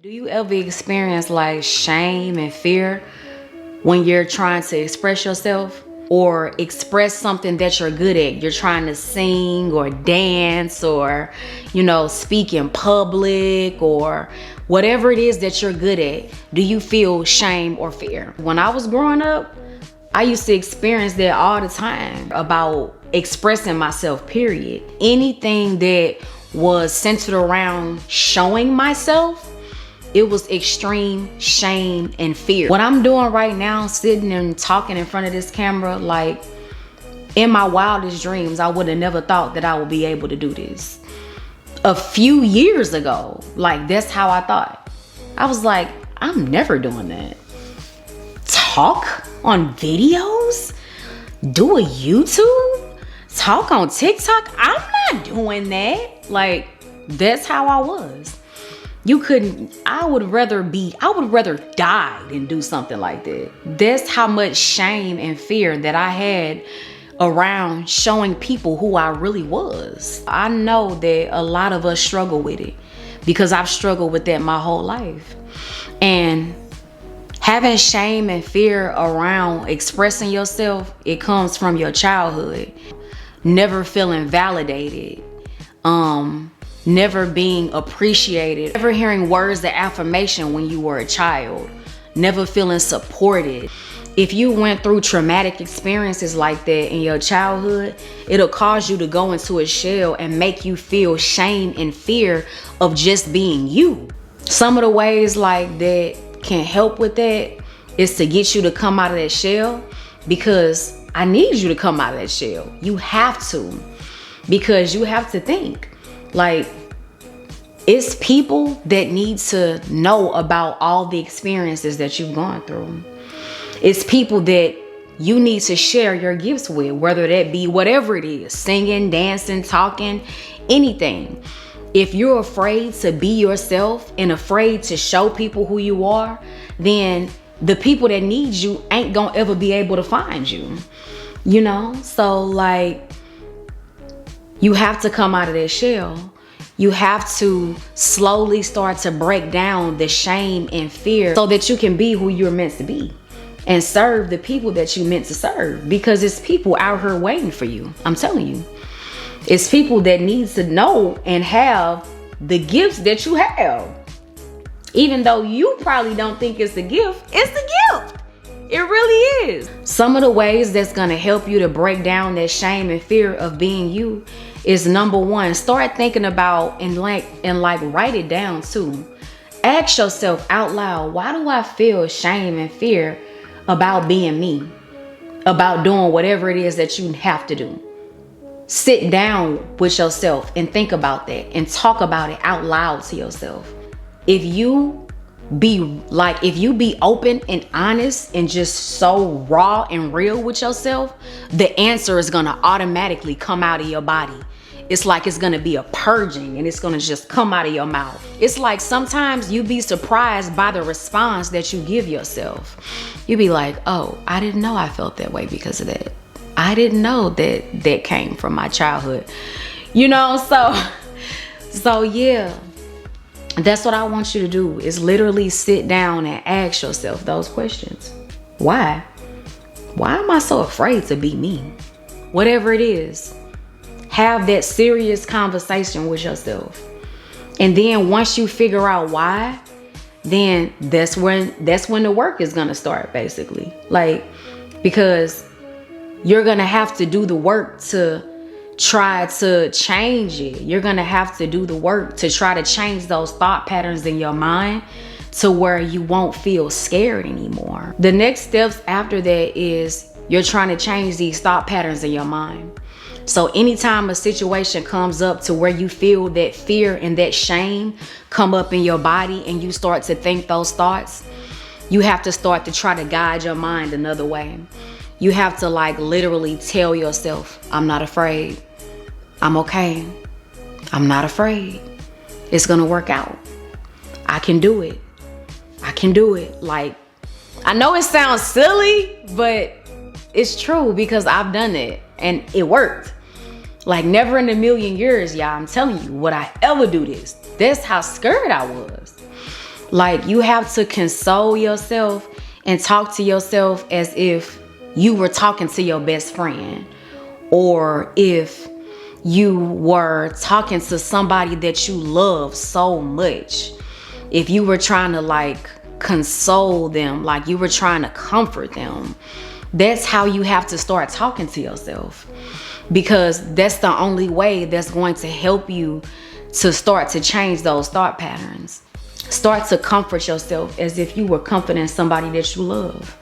Do you ever experience like shame and fear when you're trying to express yourself or express something that you're good at? You're trying to sing or dance or, speak in public or whatever it is that you're good at. Do you feel shame or fear? When I was growing up, I used to experience that all the time about expressing myself, period. Anything that was centered around showing myself, it was extreme shame and fear. What I'm doing right now, sitting and talking in front of this camera, like in my wildest dreams, I would have never thought that I would be able to do this. A few years ago, like that's how I thought. I was like, I'm never doing that. Talk on videos? Do a YouTube? Talk on TikTok? I'm not doing that. Like, that's how I was. I would rather die than do something like that. That's how much shame and fear that I had around showing people who I really was. I know that a lot of us struggle with it because I've struggled with that my whole life. And having shame and fear around expressing yourself, it comes from your childhood. Never feeling validated. Never being appreciated, never hearing words of affirmation when you were a child, never feeling supported. If you went through traumatic experiences like that in your childhood, it'll cause you to go into a shell and make you feel shame and fear of just being you. Some of the ways like that can help with that is to get you to come out of that shell, because I need you to come out of that shell. You have to, because you have to think. Like, it's people that need to know about all the experiences that you've gone through. It's people that you need to share your gifts with, whether that be whatever it is, singing, dancing, talking, anything. If you're afraid to be yourself and afraid to show people who you are, then the people that need you ain't gonna ever be able to find you. So like, you have to come out of that shell. You have to slowly start to break down the shame and fear so that you can be who you're meant to be and serve the people that you meant to serve, because it's people out here waiting for you. I'm telling you, it's people that need to know and have the gifts that you have. Even though you probably don't think it's a gift, it's a gift. It really is. Some of the ways that's gonna help you to break down that shame and fear of being you is, number one, start thinking about and write it down too. Ask yourself out loud, why do I feel shame and fear about being me? About doing whatever it is that you have to do. Sit down with yourself and think about that and talk about it out loud to yourself. If you be open and honest and just so raw and real with yourself, the answer is gonna automatically come out of your body. It's like it's gonna be a purging and it's gonna just come out of your mouth. It's like sometimes you be surprised by the response that you give yourself. You be like, oh, I didn't know I felt that way because of that. I didn't know that came from my childhood. So yeah. That's what I want you to do, is literally sit down and ask yourself those questions. Why? Why am I so afraid to be me? Whatever it is, have that serious conversation with yourself. And then once you figure out why, then that's when the work is gonna start, basically. Like, because you're gonna have to do the work to try to change it. You're gonna have to do the work to try to change those thought patterns in your mind to where you won't feel scared anymore. The next steps after that is you're trying to change these thought patterns in your mind. So anytime a situation comes up to where you feel that fear and that shame come up in your body and you start to think those thoughts, you have to start to try to guide your mind another way. You have to literally tell yourself, I'm not afraid. I'm okay. I'm not afraid. It's gonna work out. I can do it. I can do it. Like, I know it sounds silly, but it's true because I've done it and it worked. Like, never in a million years, y'all, I'm telling you, would I ever do this? That's how scared I was. Like, you have to console yourself and talk to yourself as if you were talking to your best friend, or if you were talking to somebody that you love so much. If you were trying to like console them, like you were trying to comfort them, that's how you have to start talking to yourself, because that's the only way that's going to help you to start to change those thought patterns. Start to comfort yourself as if you were comforting somebody that you love.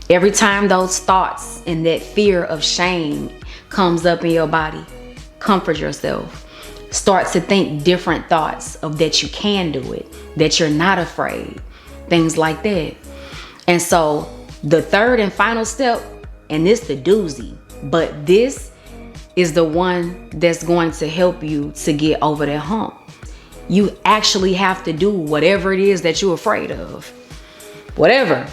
Every time those thoughts and that fear of shame comes up in your body, comfort yourself. Start to think different thoughts of that you can do it, that you're not afraid, things like that. And so the third and final step, and this the doozy, but this is the one that's going to help you to get over that hump. You actually have to do whatever it is that you're afraid of. Whatever.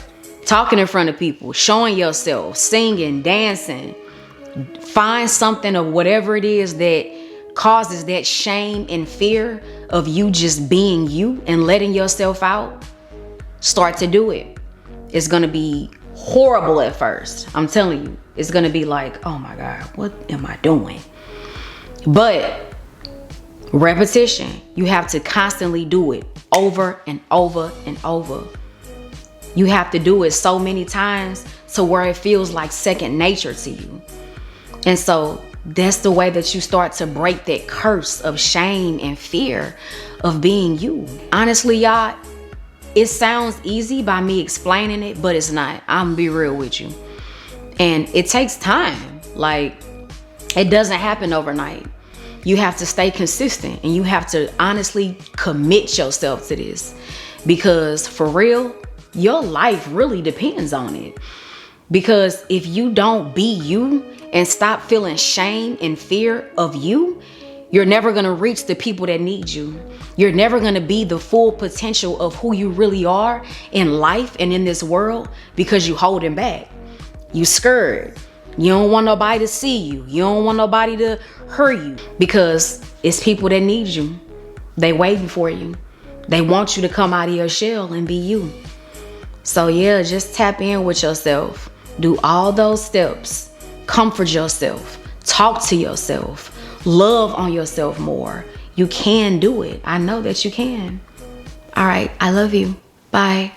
Talking in front of people, showing yourself, singing, dancing. Find something of whatever it is that causes that shame and fear of you just being you and letting yourself out. Start to do it. It's going to be horrible at first. I'm telling you. It's going to be like, oh my God, what am I doing? But repetition. You have to constantly do it over and over and over. You have to do it so many times to where it feels like second nature to you. And so that's the way that you start to break that curse of shame and fear of being you. Honestly, y'all, it sounds easy by me explaining it, but it's not. I'm gonna be real with you. And it takes time. Like, it doesn't happen overnight. You have to stay consistent, and you have to honestly commit yourself to this, because for real, your life really depends on it. Because if you don't be you and stop feeling shame and fear of you, you're never going to reach the people that need you. You're never going to be the full potential of who you really are in life and in this world, because you holding back. You scared. You don't want nobody to see you. You don't want nobody to hurt you, because it's people that need you. They waiting for you. They want you to come out of your shell and be you. So yeah, just tap in with yourself. Do all those steps. Comfort yourself. Talk to yourself. Love on yourself more. You can do it. I know that you can. All right. I love you. Bye.